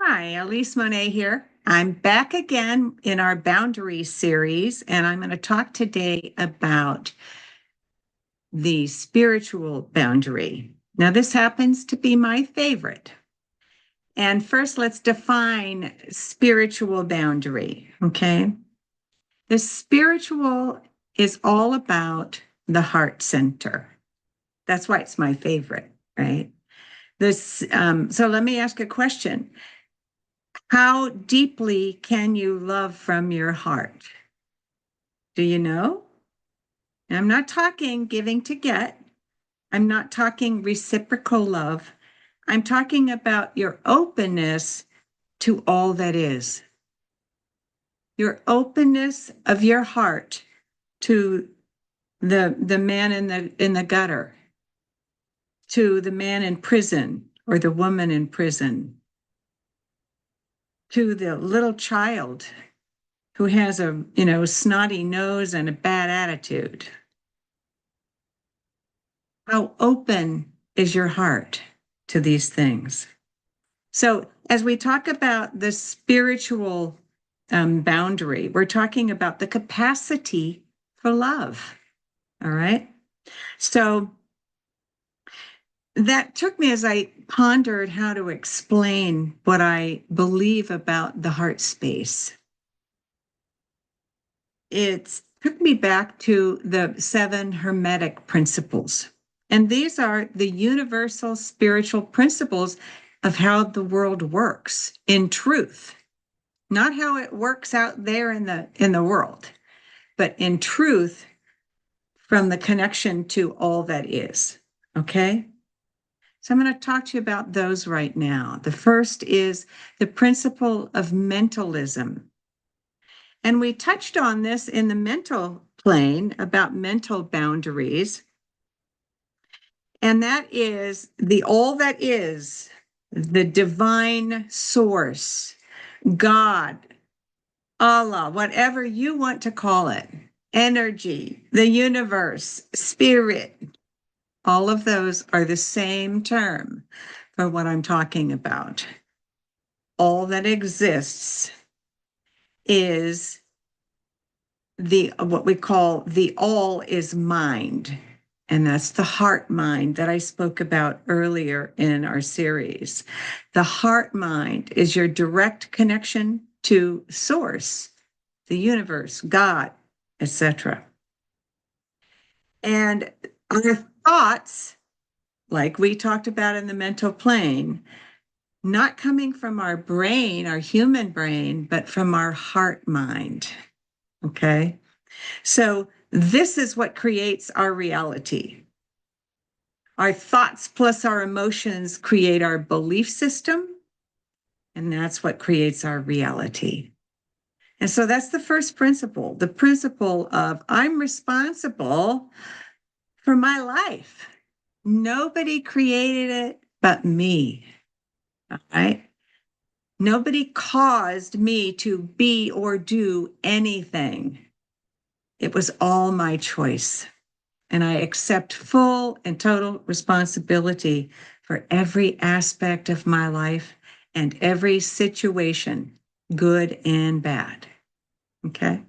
Hi, Elyce Monet here. I'm back again in our boundary series, and I'm going to talk today about the spiritual boundary. Now, this happens to be my favorite. And first, let's define spiritual boundary, okay? The spiritual is all about the heart center. That's why it's my favorite, right? So let me ask a question. How deeply can you love from your heart? Do you know? And I'm not talking giving to get. I'm not talking reciprocal love. I'm talking about your openness to all that is. Your openness of your heart to the man in the gutter, to the man in prison or the woman in prison, to the little child who has a snotty nose and a bad attitude. How open is your heart to these things? So, as we talk about the spiritual boundary, we're talking about the capacity for love. All right. So, that took me as I pondered how to explain what I believe about the heart space. It took me back to the 7 Hermetic principles. And these are the universal spiritual principles of how the world works in truth, not how it works out there in the world, but in truth from the connection to all that is. Okay? So I'm going to talk to you about those right now. The first is the principle of mentalism. And we touched on this in the mental plane about mental boundaries. And that is the all that is, the divine source, God, Allah, whatever you want to call it, energy, the universe, spirit. All of those are the same term for what I'm talking about. All that exists is what we call the all is mind. And that's the heart mind that I spoke about earlier in our series. The heart mind is your direct connection to source, the universe, God, etc. And our thoughts, like we talked about in the mental plane, not coming from our brain, our human brain, but from our heart mind. Okay. So this is what creates our reality. Our thoughts plus our emotions create our belief system, and that's what creates our reality. And so that's the first principle, the principle of I'm responsible for my life. Nobody created it but me. All right. Nobody caused me to be or do anything. It was all my choice. And I accept full and total responsibility for every aspect of my life and every situation, good and bad. Okay.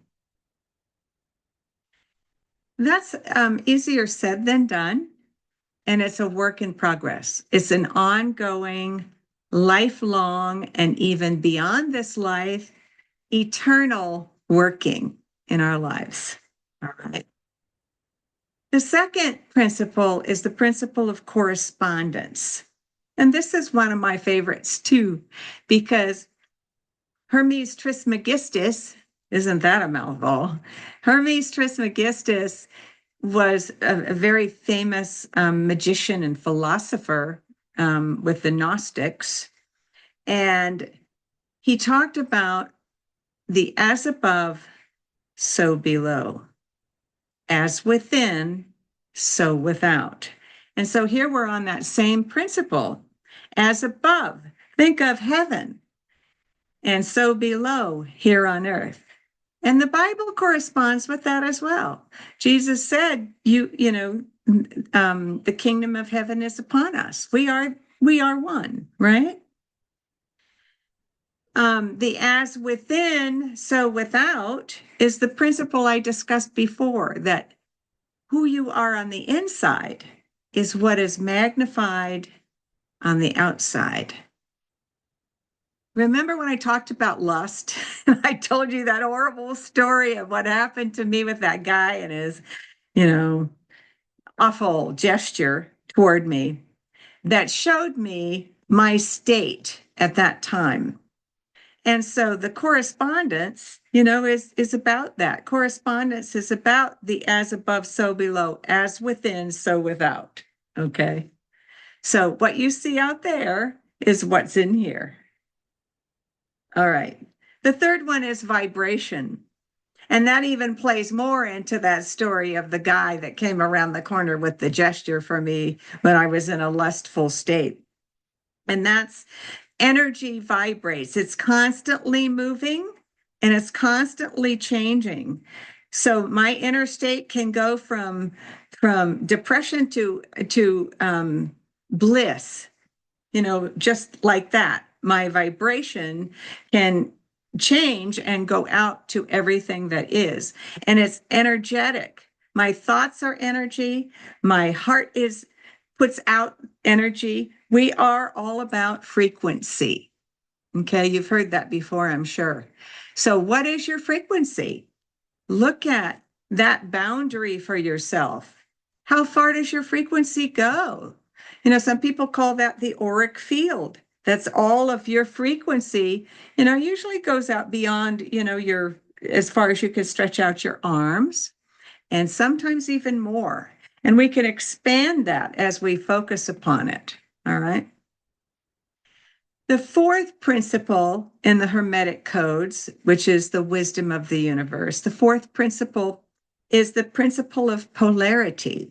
That's easier said than done. And it's a work in progress. It's an ongoing, lifelong, and even beyond this life, eternal working in our lives. All right. The second principle is the principle of correspondence. And this is one of my favorites too, because Hermes Trismegistus, isn't that a mouthful? Hermes Trismegistus was a very famous magician and philosopher with the Gnostics. And he talked about the as above, so below, as within, so without. And so here we're on that same principle. As above, think of heaven, and so below here on earth. And the Bible corresponds with that as well. Jesus said, the kingdom of heaven is upon us. We are one, right? The as within, so without is the principle I discussed before, that who you are on the inside is what is magnified on the outside. Remember when I talked about lust? I told you that horrible story of what happened to me with that guy and his, you know, awful gesture toward me that showed me my state at that time. And so the correspondence, is about that. Correspondence is about the as above, so below, as within, so without. Okay. So what you see out there is what's in here. All right. The third one is vibration. And that even plays more into that story of the guy that came around the corner with the gesture for me when I was in a lustful state. And that's energy vibrates. It's constantly moving and it's constantly changing. So my inner state can go from depression to bliss, just like that. My vibration can change and go out to everything that is. And it's energetic. My thoughts are energy. My heart puts out energy. We are all about frequency. Okay, you've heard that before, I'm sure. So, what is your frequency? Look at that boundary for yourself. How far does your frequency go? Some people call that the auric field. That's all of your frequency, usually goes out beyond, your, as far as you can stretch out your arms, and sometimes even more. And we can expand that as we focus upon it. All right. The fourth principle in the Hermetic codes, which is the wisdom of the universe, the fourth principle is the principle of polarity.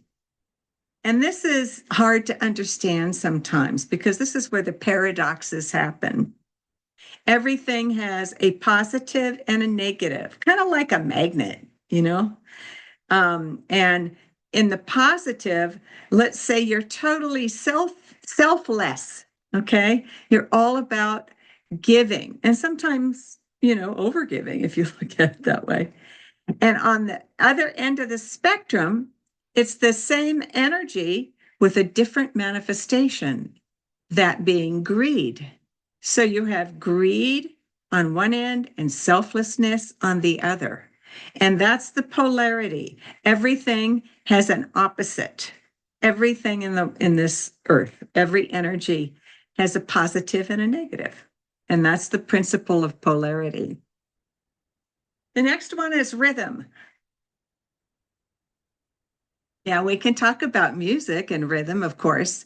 And this is hard to understand sometimes because this is where the paradoxes happen. Everything has a positive and a negative, kind of like a magnet, and in the positive, let's say you're totally selfless. Okay. You're all about giving and sometimes, overgiving if you look at it that way. And on the other end of the spectrum, it's the same energy with a different manifestation, that being greed. So you have greed on one end and selflessness on the other. And that's the polarity. Everything has an opposite. Everything in this earth, every energy has a positive and a negative. And that's the principle of polarity. The next one is rhythm. Yeah, we can talk about music and rhythm, of course.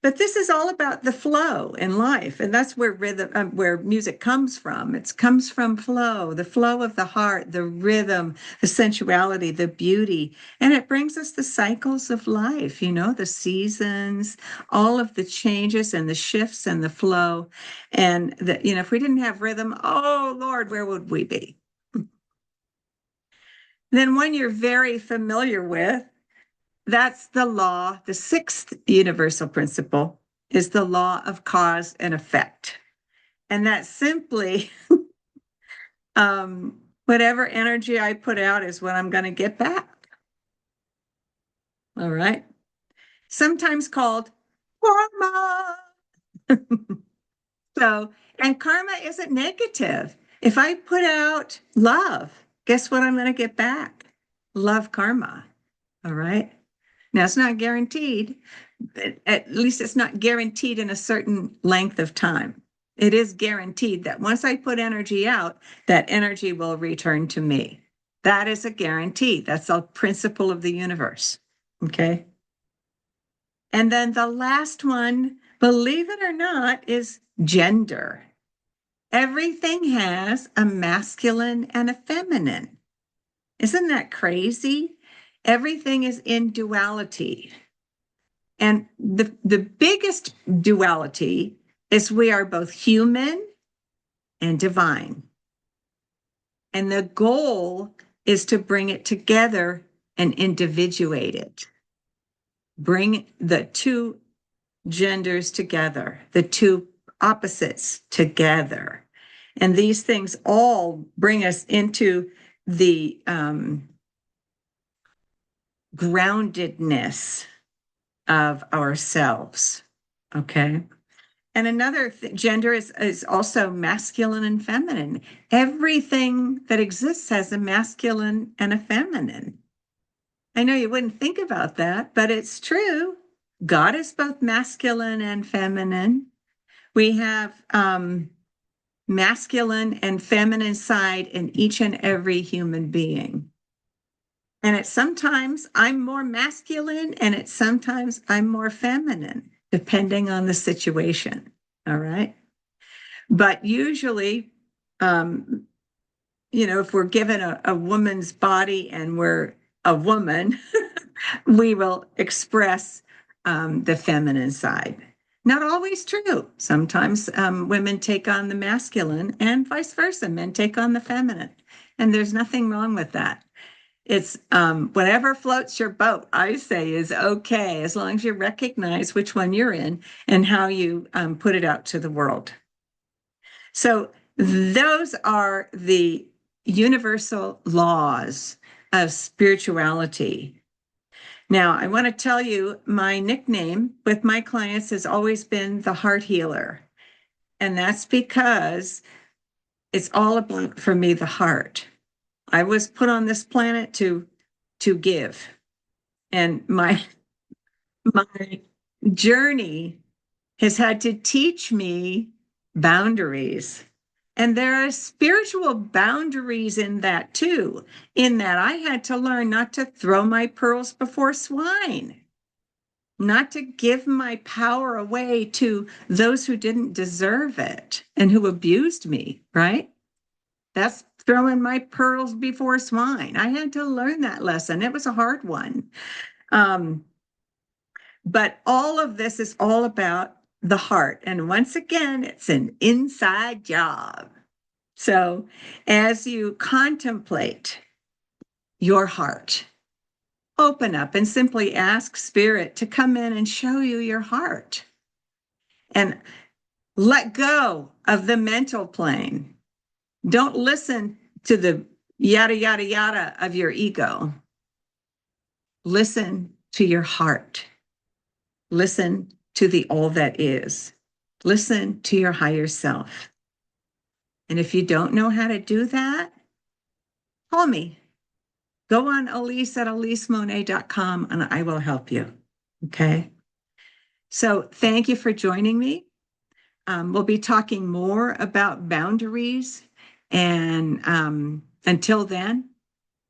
But this is all about the flow in life, and that's where rhythm, where music comes from. It comes from flow, the flow of the heart, the rhythm, the sensuality, the beauty, and it brings us the cycles of life. The seasons, all of the changes and the shifts and the flow, and if we didn't have rhythm, oh Lord, where would we be? Then one you're very familiar with. That's the law. The sixth universal principle is the law of cause and effect. And that's simply whatever energy I put out is what I'm going to get back. All right. Sometimes called karma. And karma isn't negative. If I put out love, guess what I'm going to get back? Love karma. All right. Now, it's not guaranteed, but at least it's not guaranteed in a certain length of time. It is guaranteed that once I put energy out, that energy will return to me. That is a guarantee. That's a principle of the universe. Okay. And then the last one, believe it or not, is gender. Everything has a masculine and a feminine. Isn't that crazy? Everything is in duality. And the biggest duality is we are both human and divine. And the goal is to bring it together and individuate it. Bring the two genders together, the two opposites together. And these things all bring us into the groundedness of ourselves. Okay. And another gender is also masculine and feminine. Everything that exists has a masculine and a feminine. I know you wouldn't think about that, but it's true. God is both masculine and feminine. We have masculine and feminine side in each and every human being. And it's sometimes I'm more masculine and it's sometimes I'm more feminine, depending on the situation. All right. But usually, if we're given a woman's body and we're a woman, we will express the feminine side. Not always true. Sometimes women take on the masculine and vice versa. Men take on the feminine. And there's nothing wrong with that. It's whatever floats your boat, I say, is okay, as long as you recognize which one you're in and how you put it out to the world. So those are the universal laws of spirituality. Now, I want to tell you, my nickname with my clients has always been the heart healer. And that's because it's all about, for me, the heart. I was put on this planet to give. And my journey has had to teach me boundaries. And there are spiritual boundaries in that too, in that I had to learn not to throw my pearls before swine, not to give my power away to those who didn't deserve it and who abused me, right? That's throwing my pearls before swine. I had to learn that lesson. It was a hard one. But all of this is all about the heart. And once again, it's an inside job. So as you contemplate your heart, open up and simply ask Spirit to come in and show you your heart. And let go of the mental plane. Don't listen to the yada, yada, yada of your ego. Listen to your heart. Listen to the all that is. Listen to your higher self. And if you don't know how to do that, call me. Go on Elyce at ElyceMonet.com and I will help you. Okay. So thank you for joining me. We'll be talking more about boundaries. And until then,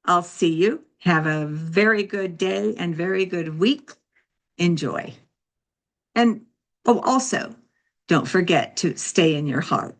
I'll see you. Have a very good day and very good week. Enjoy. And also, don't forget to stay in your heart.